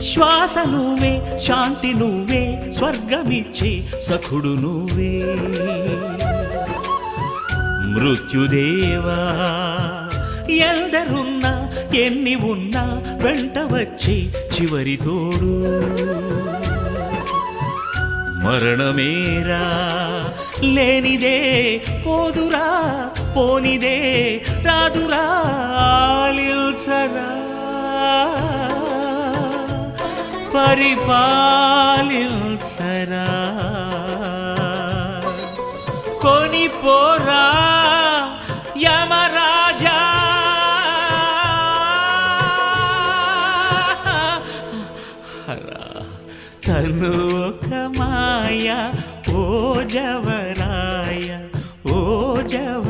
శ్వాస నువ్వే, శాంతి నువ్వే, స్వర్గమిచ్చే సఖుడు నువ్వే. మృత్యుదేవా ఎందరున్నా ఎన్ని ఉన్నా వెంట వచ్చే చివరి తోడు. మరణమేరా లేనిదే పోదురా, పోనిదే రాదురా, ఆలిల్చరా పరిపాలిల్చరా. కొనిపోరా యమరాజా. తను ఒక మాయ ఓ జవరాయ, ఓ జవ